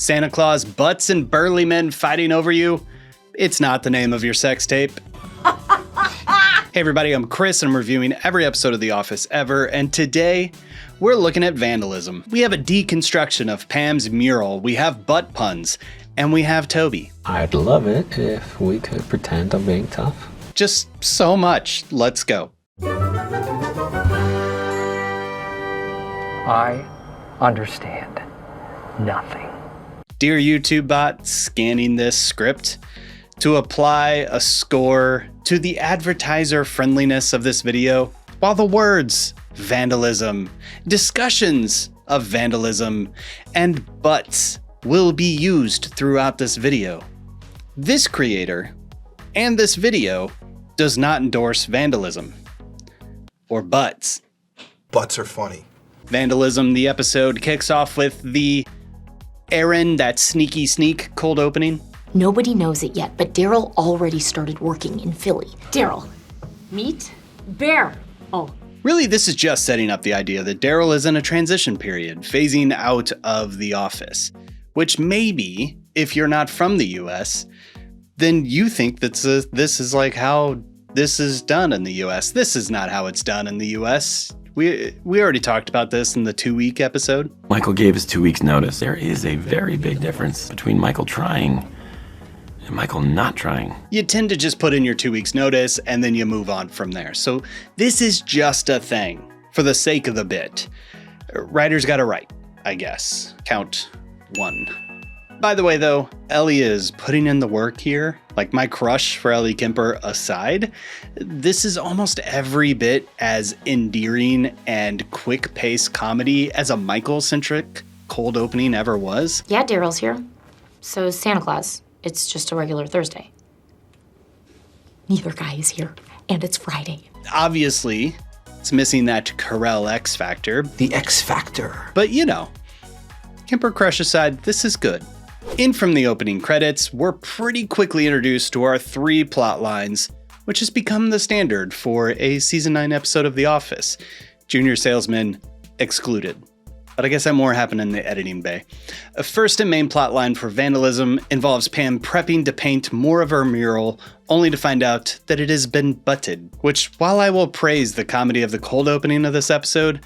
Santa Claus, butts, and burly men fighting over you? It's not the name of your sex tape. Hey everybody, I'm Chris and I'm reviewing every episode of The Office ever, and today we're looking at Vandalism. We have a deconstruction of Pam's mural, we have butt puns, and we have Toby. I'd love it if we could pretend I'm being tough. Just so much. Let's go. I understand nothing. Dear YouTube bot, scanning this script to apply a score to the advertiser friendliness of this video, while the words vandalism, discussions of vandalism, and butts will be used throughout this video. This creator and this video does not endorse vandalism or butts. Butts are funny. Vandalism, the episode kicks off with the Aaron, that sneaky sneak cold opening. Nobody knows it yet, but Daryl already started working in Philly. Daryl, meet Bear. Oh. Really, this is just setting up the idea that Daryl is in a transition period, phasing out of the office, which maybe, if you're not from the US, then you think that this is like how this is done in the US. This is not how it's done in the US. We already talked about this in the 2-week episode. Michael gave us 2 weeks notice. There is a very big difference between Michael trying and Michael not trying. You tend to just put in your 2 weeks notice and then you move on from there. So this is just a thing for the sake of the bit. Writers got it right, I guess. Count 1. By the way though, Ellie is putting in the work here. Like, my crush for Ellie Kemper aside, this is almost every bit as endearing and quick-paced comedy as a Michael-centric cold opening ever was. Yeah, Daryl's here. So is Santa Claus. It's just a regular Thursday. Neither guy is here, and it's Friday. Obviously, it's missing that Carell X factor. The X factor. But you know, Kemper crush aside, this is good. In from the opening credits, we're pretty quickly introduced to our 3 plot lines, which has become the standard for a season 9 episode of The Office. Junior salesman excluded. But I guess that more happened in the editing bay. A first and main plot line for Vandalism involves Pam prepping to paint more of her mural, only to find out that it has been butted. Which, while I will praise the comedy of the cold opening of this episode,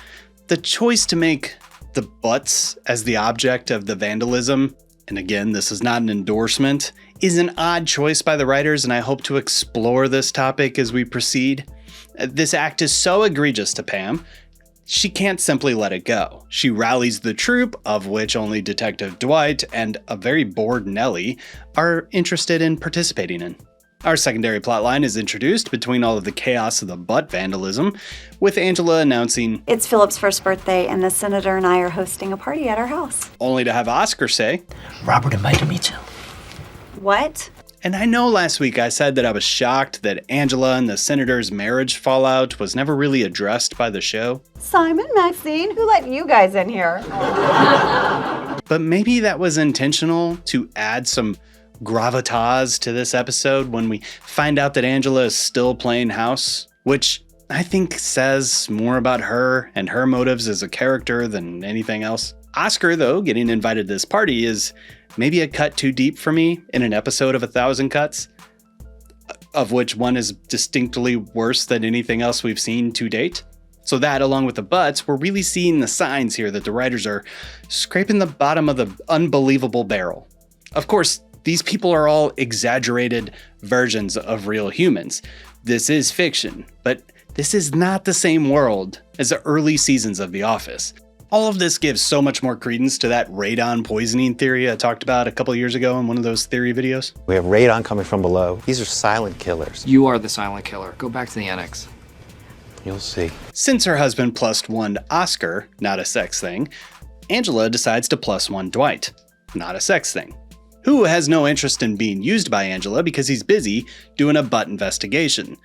the choice to make the butts as the object of the vandalism, and again, this is not an endorsement, is an odd choice by the writers, and I hope to explore this topic as we proceed. This act is so egregious to Pam, she can't simply let it go. She rallies the troop, of which only Detective Dwight and a very bored Nellie are interested in participating in. Our secondary plotline is introduced between all of the chaos of the butt vandalism, with Angela announcing, "It's Philip's first birthday, and the senator and I are hosting a party at our house." only to have Oscar say, Robert invited me to. What? and I know last week I said that I was shocked that Angela and the senator's marriage fallout was never really addressed by the show. Simon, Maxine, who let you guys in here? But maybe that was intentional to add some gravitas to this episode when we find out that Angela is still playing house, which I think says more about her and her motives as a character than anything else. Oscar, though, getting invited to this party is maybe a cut too deep for me in an episode of 1,000 cuts, of which one is distinctly worse than anything else we've seen to date. So that, along with the butts, we're really seeing the signs here that the writers are scraping the bottom of the unbelievable barrel. Of course, these people are all exaggerated versions of real humans. This is fiction, but this is not the same world as the early seasons of The Office. All of this gives so much more credence to that radon poisoning theory I talked about a couple years ago in one of those theory videos. We have radon coming from below. These are silent killers. You are the silent killer. Go back to the annex. You'll see. Since her husband +1 Oscar, not a sex thing, Angela decides to +1 Dwight, not a sex thing, who has no interest in being used by Angela because he's busy doing a butt investigation,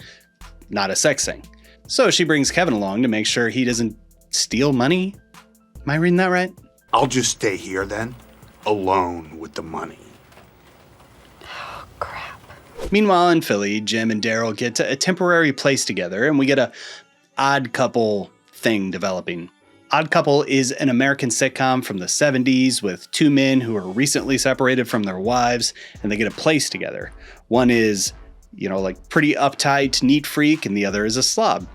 not a sex thing. So she brings Kevin along to make sure he doesn't steal money. Am I reading that right? I'll just stay here then, alone with the money. Oh, crap. Meanwhile, in Philly, Jim and Daryl get to a temporary place together, and we get a odd couple thing developing. Odd Couple is an American sitcom from the 70s with two men who are recently separated from their wives and they get a place together. One is, like pretty uptight, neat freak, and the other is a slob.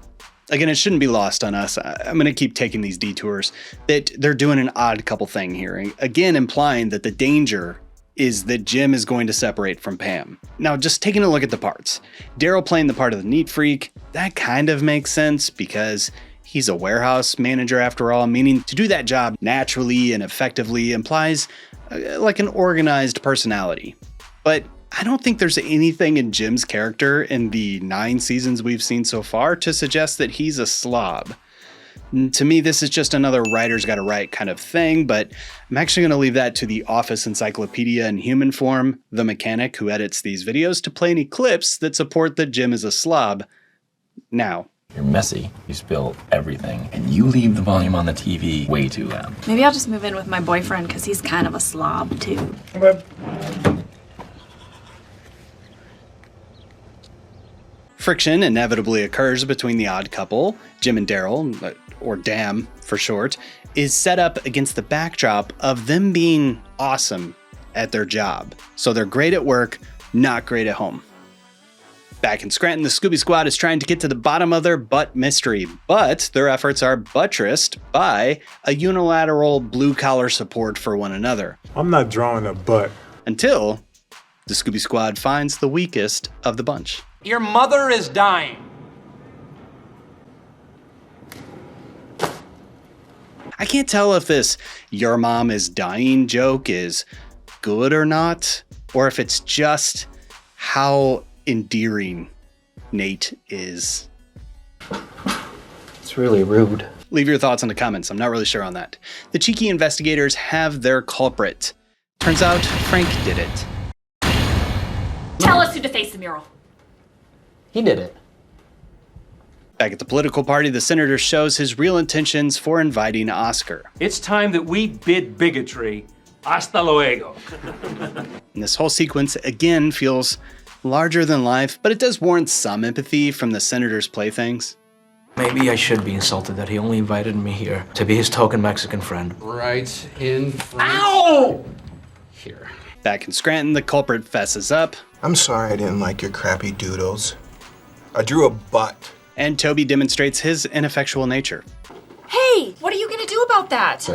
Again, it shouldn't be lost on us. I'm going to keep taking these detours that they're doing an odd couple thing here. Again, implying that the danger is that Jim is going to separate from Pam. Now, just taking a look at the parts. Daryl playing the part of the neat freak, that kind of makes sense because he's a warehouse manager after all, meaning to do that job naturally and effectively implies like an organized personality. But I don't think there's anything in Jim's character in the 9 seasons we've seen so far to suggest that he's a slob. To me, this is just another writer's gotta write kind of thing, but I'm actually gonna leave that to the Office Encyclopedia in human form, the mechanic who edits these videos, to play any clips that support that Jim is a slob now. You're messy, you spill everything, and you leave the volume on the TV way too loud. Maybe I'll just move in with my boyfriend because he's kind of a slob too. Friction inevitably occurs between the odd couple, Jim and Daryl, or DAM for short, is set up against the backdrop of them being awesome at their job. So they're great at work, not great at home. Back in Scranton, the Scooby Squad is trying to get to the bottom of their butt mystery, but their efforts are buttressed by a unilateral blue-collar support for one another. I'm not drawing a butt. Until the Scooby Squad finds the weakest of the bunch. Your mother is dying. I can't tell if this "your mom is dying" joke is good or not, or if it's just how endearing Nate is. It's really rude. Leave your thoughts in the comments. I'm not really sure on that. The cheeky investigators have their culprit. Turns out Frank did it. Tell us who defaced the mural. He did it. Back at the political party, the senator shows his real intentions for inviting Oscar. It's time that we bid bigotry. Hasta luego. And this whole sequence again feels larger than life, but it does warrant some empathy from the senator's playthings. Maybe I should be insulted that he only invited me here to be his token Mexican friend. Right in front. Ow! Here. Back in Scranton, the culprit fesses up. I'm sorry I didn't like your crappy doodles. I drew a butt. And Toby demonstrates his ineffectual nature. Hey, what are you gonna do about that?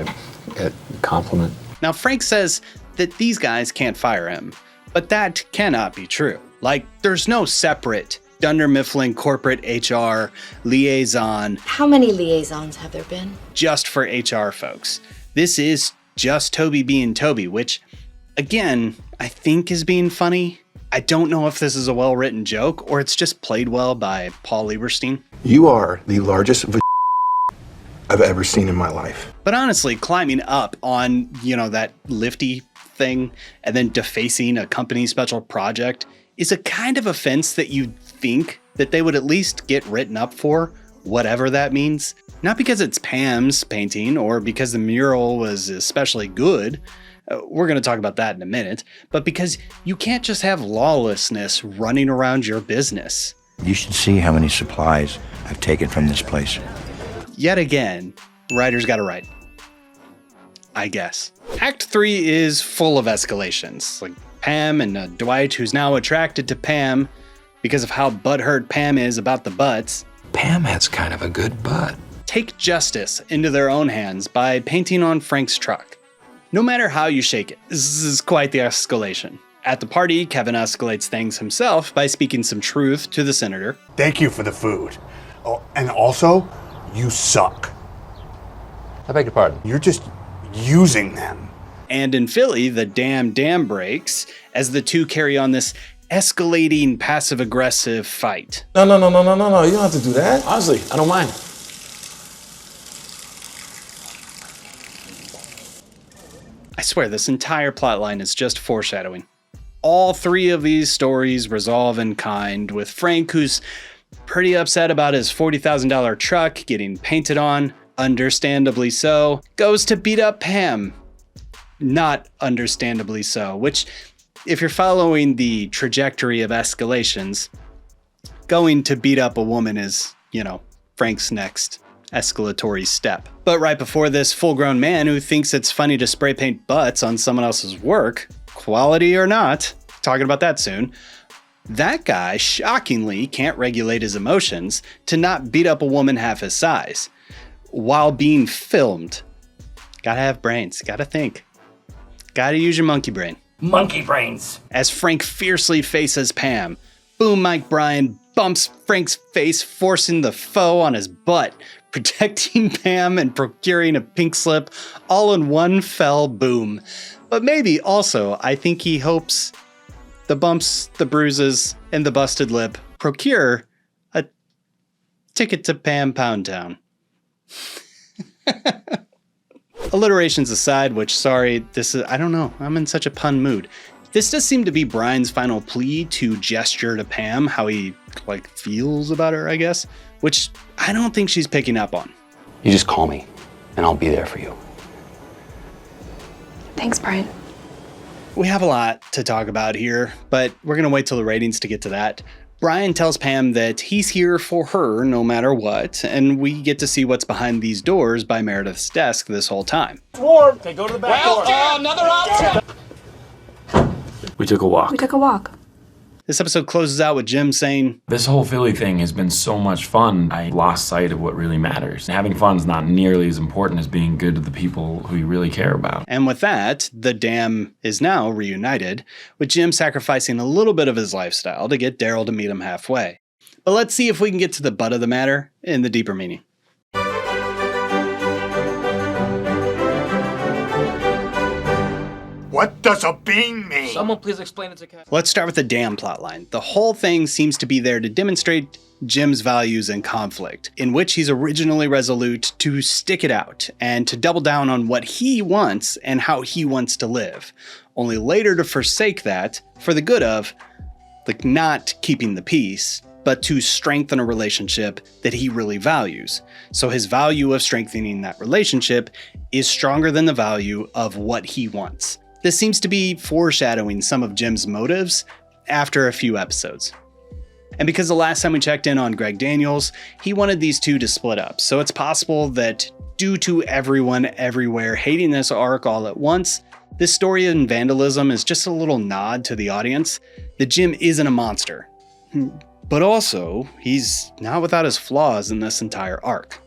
A compliment. Now, Frank says that these guys can't fire him, but that cannot be true. Like, there's no separate Dunder Mifflin corporate HR liaison. How many liaisons have there been? Just for HR folks. This is just Toby being Toby, which, again, I think is being funny. I don't know if this is a well-written joke or it's just played well by Paul Lieberstein. You are the largest I've ever seen in my life. But honestly, climbing up on, that lifty thing and then defacing a company special project is a kind of offense that you'd think that they would at least get written up for, whatever that means. Not because it's Pam's painting or because the mural was especially good. We're going to talk about that in a minute, but because you can't just have lawlessness running around your business. You should see how many supplies I've taken from this place. Yet again, writers got to write. I guess. Act 3 is full of escalations, like Pam and Dwight, who's now attracted to Pam because of how butthurt Pam is about the butts. Pam has kind of a good butt. Take justice into their own hands by painting on Frank's truck. No matter how you shake it, this is quite the escalation. At the party, Kevin escalates things himself by speaking some truth to the senator. Thank you for the food. Oh, and also, you suck. I beg your pardon. You're just using them. And in Philly, the dam breaks as the two carry on this escalating passive-aggressive fight. No. You don't have to do that. Honestly, I don't mind. I swear, this entire plotline is just foreshadowing. All 3 of these stories resolve in kind, with Frank, who's pretty upset about his $40,000 truck getting painted on, understandably so, goes to beat up Pam. Not understandably so, which, if you're following the trajectory of escalations, going to beat up a woman is, Frank's next escalatory step. But right before this, full-grown man who thinks it's funny to spray paint butts on someone else's work, quality or not, talking about that soon, that guy shockingly can't regulate his emotions to not beat up a woman half his size while being filmed. Gotta have brains, gotta think. Gotta use your monkey brain. Monkey brains. As Frank fiercely faces Pam, Boom Mike Bryan bumps Frank's face, forcing the foe on his butt, protecting Pam and procuring a pink slip all in one fell boom. But maybe also, I think he hopes the bumps, the bruises, and the busted lip procure a ticket to Pam Pound Town. Alliterations aside, which, sorry, this is, I don't know, I'm in such a pun mood. This does seem to be Brian's final plea to gesture to Pam how he, feels about her, I guess, which I don't think she's picking up on. You just call me, and I'll be there for you. Thanks, Brian. We have a lot to talk about here, but we're gonna wait till the ratings to get to that. Brian tells Pam that he's here for her no matter what, and we get to see what's behind these doors by Meredith's desk this whole time. Warm. Okay, go to the back door. Another option. We took a walk. We took a walk. This episode closes out with Jim saying, This whole Philly thing has been so much fun. I lost sight of what really matters. Having fun is not nearly as important as being good to the people who you really care about. And with that, the dam is now reunited, with Jim sacrificing a little bit of his lifestyle to get Daryl to meet him halfway. But let's see if we can get to the butt of the matter in the deeper meaning. What does a bean mean? Someone please explain it to Cat. Let's start with the dam plotline. The whole thing seems to be there to demonstrate Jim's values in conflict, in which he's originally resolute to stick it out and to double down on what he wants and how he wants to live, only later to forsake that for the good of, not keeping the peace, but to strengthen a relationship that he really values. So his value of strengthening that relationship is stronger than the value of what he wants. This seems to be foreshadowing some of Jim's motives after a few episodes. And because the last time we checked in on Greg Daniels, he wanted these two to split up. So it's possible that due to everyone everywhere hating this arc all at once, this story in Vandalism is just a little nod to the audience that Jim isn't a monster. But also, he's not without his flaws in this entire arc.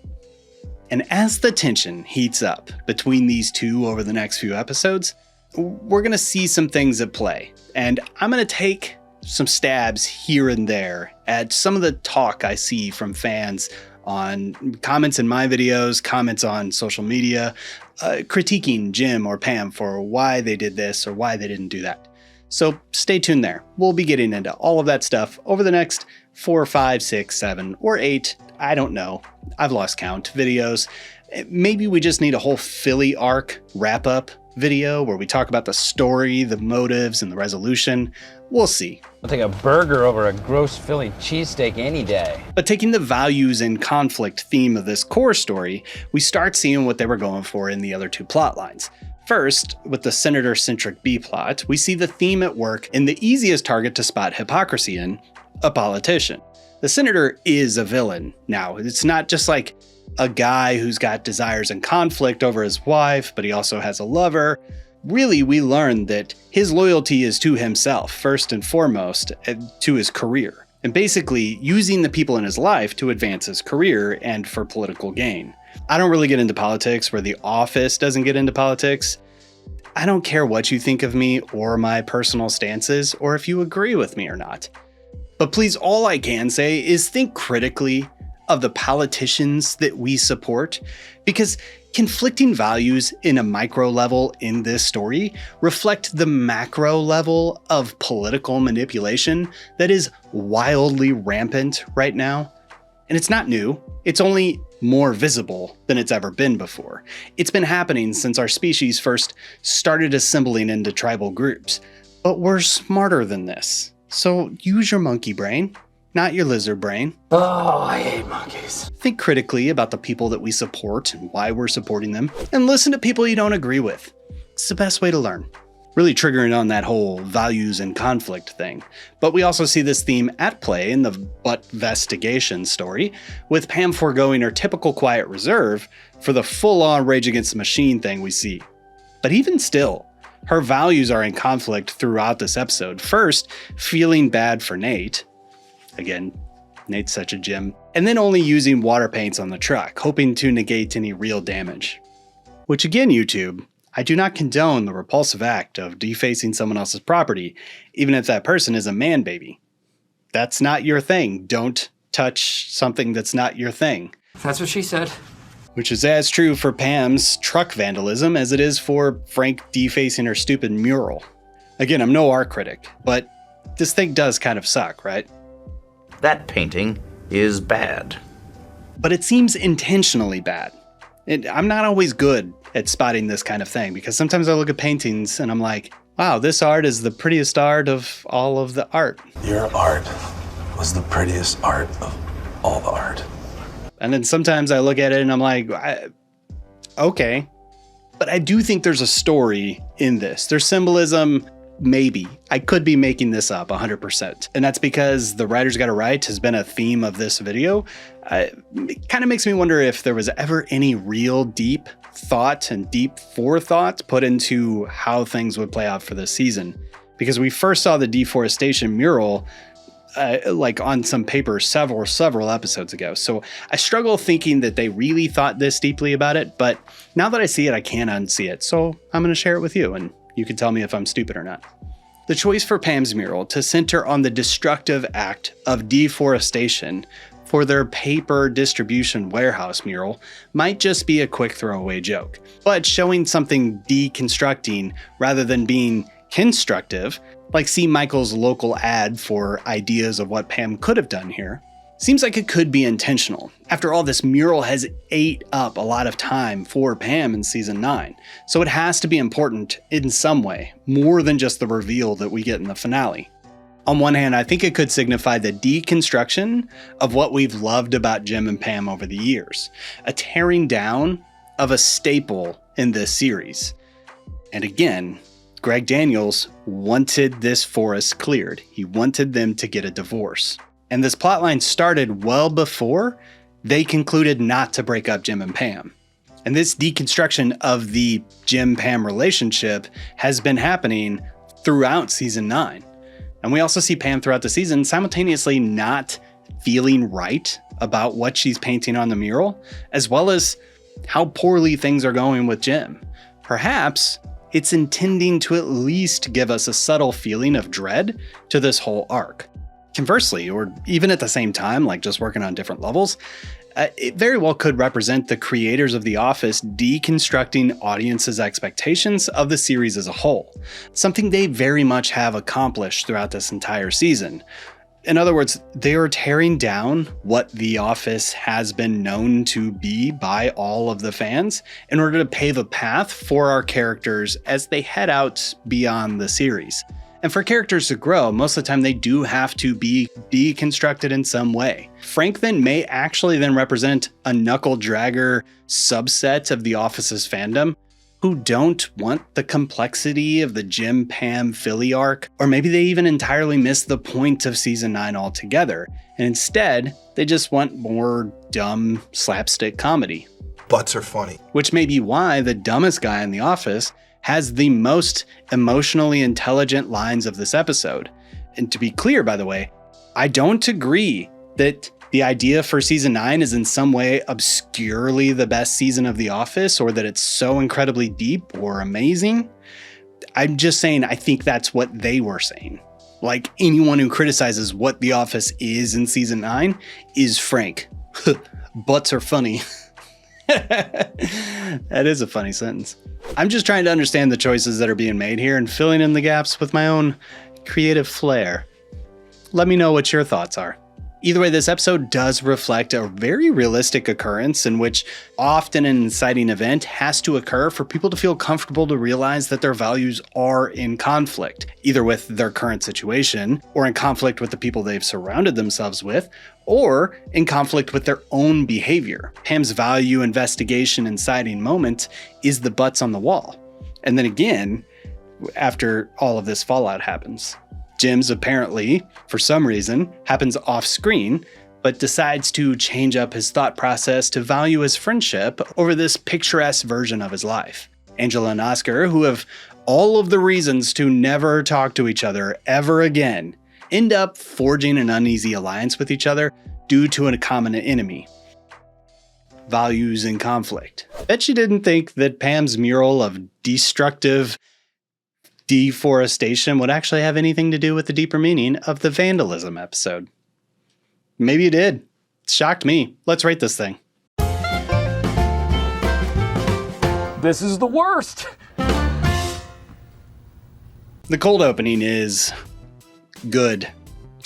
And as the tension heats up between these two over the next few episodes, we're going to see some things at play, and I'm going to take some stabs here and there at some of the talk I see from fans on comments in my videos, comments on social media, critiquing Jim or Pam for why they did this or why they didn't do that. So stay tuned there. We'll be getting into all of that stuff over the next 4, 5, 6, 7, or 8, I don't know, I've lost count, videos. Maybe we just need a whole Philly arc wrap-up video where we talk about the story, the motives, and the resolution. We'll see. I'll take a burger over a gross Philly cheesesteak any day. But taking the values and conflict theme of this core story, we start seeing what they were going for in the other two plot lines. First, with the senator-centric B-plot, we see the theme at work in the easiest target to spot hypocrisy in, a politician. The senator is a villain now. It's not just like a guy who's got desires and conflict over his wife, but he also has a lover. Really, we learn that his loyalty is to himself, first and foremost, to his career, and basically using the people in his life to advance his career and for political gain. I don't really get into politics where The Office doesn't get into politics. I don't care what you think of me or my personal stances, or if you agree with me or not. But please, all I can say is think critically of the politicians that we support, because conflicting values in a micro level in this story reflect the macro level of political manipulation that is wildly rampant right now. And it's not new, it's only more visible than it's ever been before. It's been happening since our species first started assembling into tribal groups. But we're smarter than this. So use your monkey brain, not your lizard brain. Oh, I hate monkeys. Think critically about the people that we support and why we're supporting them, and listen to people you don't agree with. It's the best way to learn. really triggering on that whole values and conflict thing. But we also see this theme at play in the Butt Vestigation story, with Pam foregoing her typical quiet reserve for the full-on Rage Against the Machine thing we see. But even still, her values are in conflict throughout this episode. First, feeling bad for Nate. Again, Nate's such a gem. And then only using water paints on the truck, hoping to negate any real damage. Which again, YouTube, I do not condone the repulsive act of defacing someone else's property, even if that person is a man baby. That's not your thing. Don't touch something that's not your thing. That's what she said. Which is as true for Pam's truck vandalism as it is for Frank defacing her stupid mural. Again, I'm no art critic, but this thing does kind of suck, right? That painting is bad. But it seems intentionally bad. I'm not always good at spotting this kind of thing, because sometimes I look at paintings and I'm like, wow, this art is the prettiest art of all of the art. Your art was the prettiest art of all the art. And then sometimes I look at it and I'm like, okay. But I do think there's a story in this. There's symbolism, maybe. I could be making this up 100%. And that's because the writer's got it right has been a theme of this video. It kind of makes me wonder if there was ever any real deep thought and deep forethought put into how things would play out for this season. Because we first saw the deforestation mural like on some paper several episodes ago. So I struggle thinking that they really thought this deeply about it, but now that I see it, I can't unsee it. So I'm going to share it with you and you can tell me if I'm stupid or not. The choice for Pam's mural to center on the destructive act of deforestation for their paper distribution warehouse mural might just be a quick throwaway joke, but showing something deconstructing rather than being constructive, like see Michael's local ad for ideas of what Pam could have done here, seems like it could be intentional. After all, this mural has ate up a lot of time for Pam in season 9, so it has to be important in some way, more than just the reveal that we get in the finale. On one hand, I think it could signify the deconstruction of what we've loved about Jim and Pam over the years, a tearing down of a staple in this series. And again, Greg Daniels wanted this forest cleared. He wanted them to get a divorce. And this plotline started well before they concluded not to break up Jim and Pam. And this deconstruction of the Jim-Pam relationship has been happening throughout season 9. And we also see Pam throughout the season simultaneously not feeling right about what she's painting on the mural, as well as how poorly things are going with Jim. Perhaps it's intending to at least give us a subtle feeling of dread to this whole arc. Conversely, or even at the same time, like just working on different levels, it very well could represent the creators of The Office deconstructing audiences' expectations of the series as a whole, something they very much have accomplished throughout this entire season. In other words, they are tearing down what The Office has been known to be by all of the fans in order to pave a path for our characters as they head out beyond the series. And for characters to grow, most of the time they do have to be deconstructed in some way. Frank then may actually then represent a knuckle dragger subset of The Office's fandom who don't want the complexity of the Jim Pam Philly arc, or maybe they even entirely miss the point of season 9 altogether, and instead they just want more dumb slapstick comedy. Butts are funny. Which may be why the dumbest guy in The Office has the most emotionally intelligent lines of this episode. And to be clear, by the way, I don't agree that the idea for season 9 is in some way obscurely the best season of The Office, or that it's so incredibly deep or amazing. I'm just saying I think that's what they were saying. Like, anyone who criticizes what The Office is in season 9 is Frank. Butts are funny. That is a funny sentence. I'm just trying to understand the choices that are being made here and filling in the gaps with my own creative flair. Let me know what your thoughts are. Either way, this episode does reflect a very realistic occurrence in which often an inciting event has to occur for people to feel comfortable to realize that their values are in conflict, either with their current situation, or in conflict with the people they've surrounded themselves with, or in conflict with their own behavior. Pam's value investigation inciting moment is the butts on the wall. And then again, after all of this fallout happens. Jim's apparently, for some reason, happens off screen, but decides to change up his thought process to value his friendship over this picturesque version of his life. Angela and Oscar, who have all of the reasons to never talk to each other ever again, end up forging an uneasy alliance with each other due to a common enemy. Values in conflict. Bet you didn't think that Pam's mural of destructive deforestation would actually have anything to do with the deeper meaning of the Vandalism episode. Maybe you did. It shocked me. Let's rate this thing. This is the worst. The cold opening is good.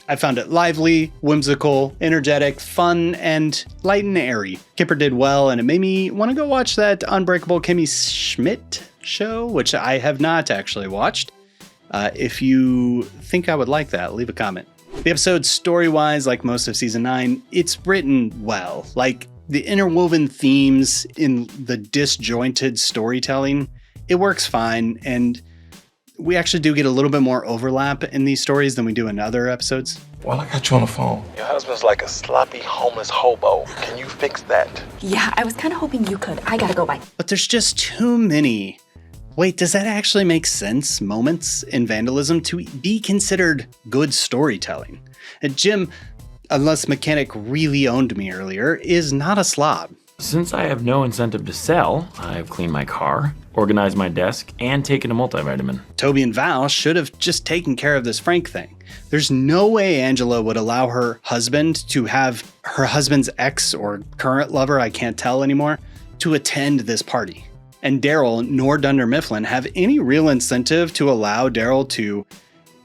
I found it lively, whimsical, energetic, fun, and light and airy. Kipper did well, and it made me want to go watch that Unbreakable Kimmy Schmidt show, which I have not actually watched. If you think I would like that, leave a comment. The episode, story-wise, like most of Season 9, it's written well. Like, the interwoven themes in the disjointed storytelling, it works fine, and we actually do get a little bit more overlap in these stories than we do in other episodes. Well, I got you on the phone. Your husband's like a sloppy, homeless hobo. Can you fix that? Yeah, I was kind of hoping you could. I gotta go, bye. But there's just too many. Wait, does that actually make sense? Moments in Vandalism to be considered good storytelling. And Jim, unless Mechanic really owned me earlier, is not a slob. Since I have no incentive to sell, I've cleaned my car, organized my desk, and taken a multivitamin. Toby and Val should have just taken care of this Frank thing. There's no way Angela would allow her husband to have her husband's ex or current lover, I can't tell anymore, to attend this party. And Daryl nor Dunder Mifflin have any real incentive to allow Daryl to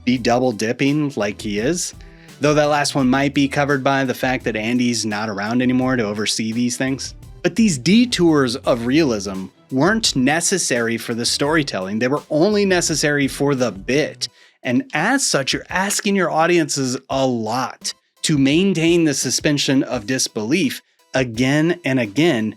be double dipping like he is. Though that last one might be covered by the fact that Andy's not around anymore to oversee these things. But these detours of realism weren't necessary for the storytelling. They were only necessary for the bit. And as such, you're asking your audiences a lot to maintain the suspension of disbelief again and again,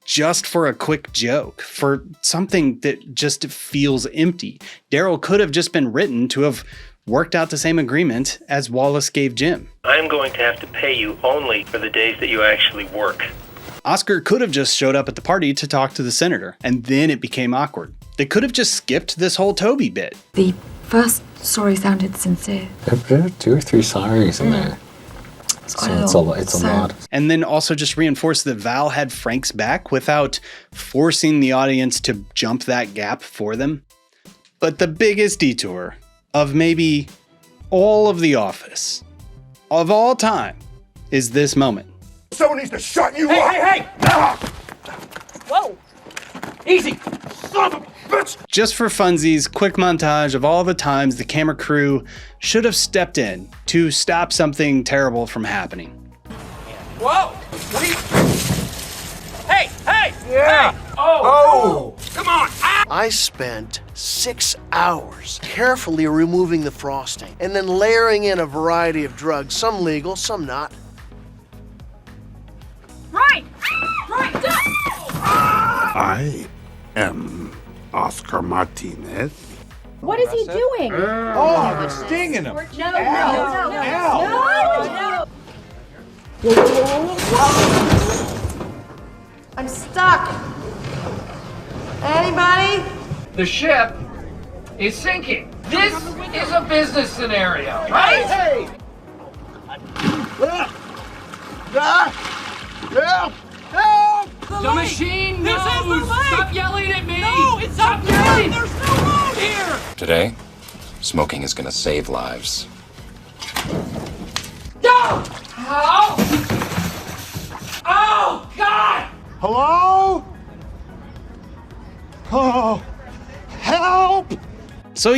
just for a quick joke, for something that just feels empty. Daryl could have just been written to have worked out the same agreement as Wallace gave Jim. I'm going to have to pay you only for the days that you actually work. Oscar could have just showed up at the party to talk to the senator, and then it became awkward. They could have just skipped this whole Toby bit. The first story sounded sincere. There are 2 or 3 sorries in there. So it's a lot. And then also just reinforce that Val had Frank's back without forcing the audience to jump that gap for them. But the biggest detour of maybe all of The Office of all time is this moment. Someone needs to shut you up! Hey! Whoa! Easy! Son of a bitch! Just for funsies, quick montage of all the times the camera crew should have stepped in to stop something terrible from happening. Whoa! What are you... Hey! Yeah! Hey! Oh! Come on! Ah! I spent 6 hours carefully removing the frosting and then layering in a variety of drugs, some legal, some not. Right! I am Oscar Martinez. What is he doing? Oh, it's stinging him. No. I'm stuck. Anybody? The ship is sinking. This is a business scenario, right? Hey! Help! The machine knows! Stop yelling at me! No, it's Stop yelling! There's no road here! Today, smoking is gonna save lives. No! How? Oh, God! Hello? Oh, help! So,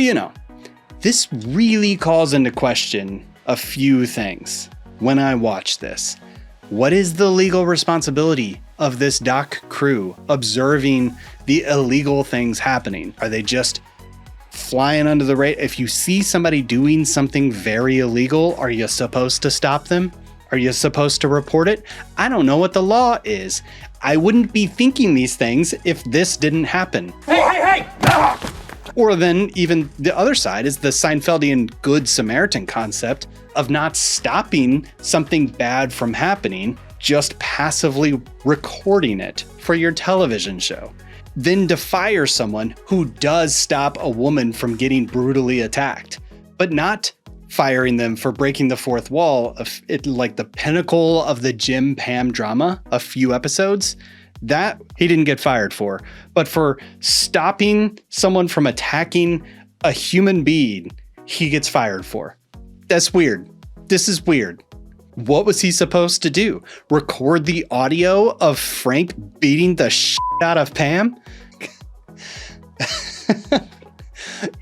this really calls into question a few things when I watch this. What is the legal responsibility of this dock crew observing the illegal things happening? Are they just flying under the radar? If you see somebody doing something very illegal, are you supposed to stop them? Are you supposed to report it? I don't know what the law is. I wouldn't be thinking these things if this didn't happen. Hey! Or then even the other side is the Seinfeldian Good Samaritan concept of not stopping something bad from happening, just passively recording it for your television show. Then to fire someone who does stop a woman from getting brutally attacked, but not firing them for breaking the fourth wall, of it, like the pinnacle of the Jim Pam drama, a few episodes. That he didn't get fired for, but for stopping someone from attacking a human being, he gets fired for. That's weird. This is weird. What was he supposed to do? Record the audio of Frank beating the shit out of Pam?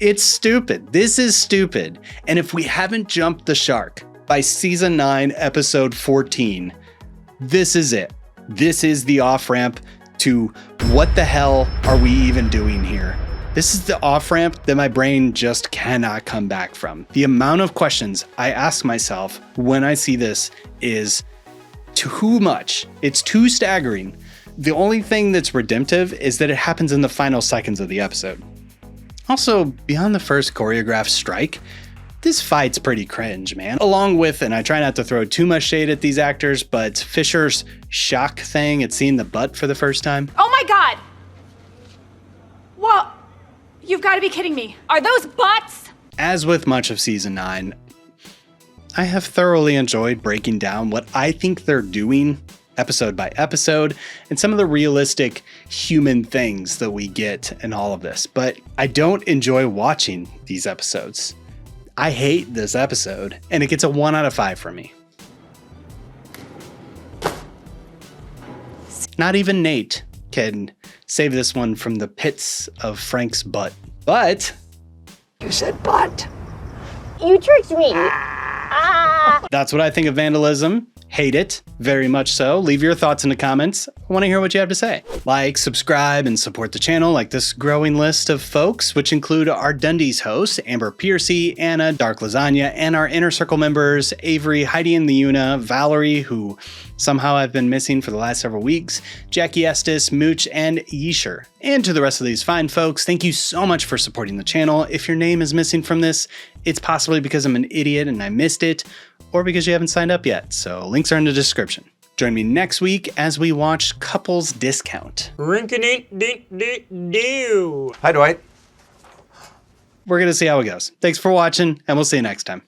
It's stupid. This is stupid. And if we haven't jumped the shark by season 9, episode 14, this is it. This is the off-ramp to what the hell are we even doing here? This is the off-ramp that my brain just cannot come back from. The amount of questions I ask myself when I see this is too much. It's too staggering. The only thing that's redemptive is that it happens in the final seconds of the episode. Also, beyond the first choreographed strike, this fight's pretty cringe, man. Along with, and I try not to throw too much shade at these actors, but Fisher's shock thing at seeing the butt for the first time. Oh my God! Well, you've got to be kidding me. Are those butts? As with much of season 9, I have thoroughly enjoyed breaking down what I think they're doing episode by episode and some of the realistic human things that we get in all of this. But I don't enjoy watching these episodes. I hate this episode, and it gets a 1 out of 5 from me. Not even Nate can save this one from the pits of Frank's butt. But You said butt. You tricked me. that's what I think of Vandalism. Hate it, very much so. Leave your thoughts in the comments. I want to hear what you have to say. Like, subscribe, and support the channel like this growing list of folks, which include our Dundee's hosts, Amber Piercy, Anna, Dark Lasagna, and our Inner Circle members, Avery, Heidi and Leuna, Valerie, who somehow I've been missing for the last several weeks, Jackie Estes, Mooch, and Yesher. And to the rest of these fine folks, thank you so much for supporting the channel. If your name is missing from this, it's possibly because I'm an idiot and I missed it, or because you haven't signed up yet, so links are in the description. Join me next week as we watch Couples Discount. Rink-a-dink-dink-dink-doo. Hi, Dwight. We're gonna see how it goes. Thanks for watching, and we'll see you next time.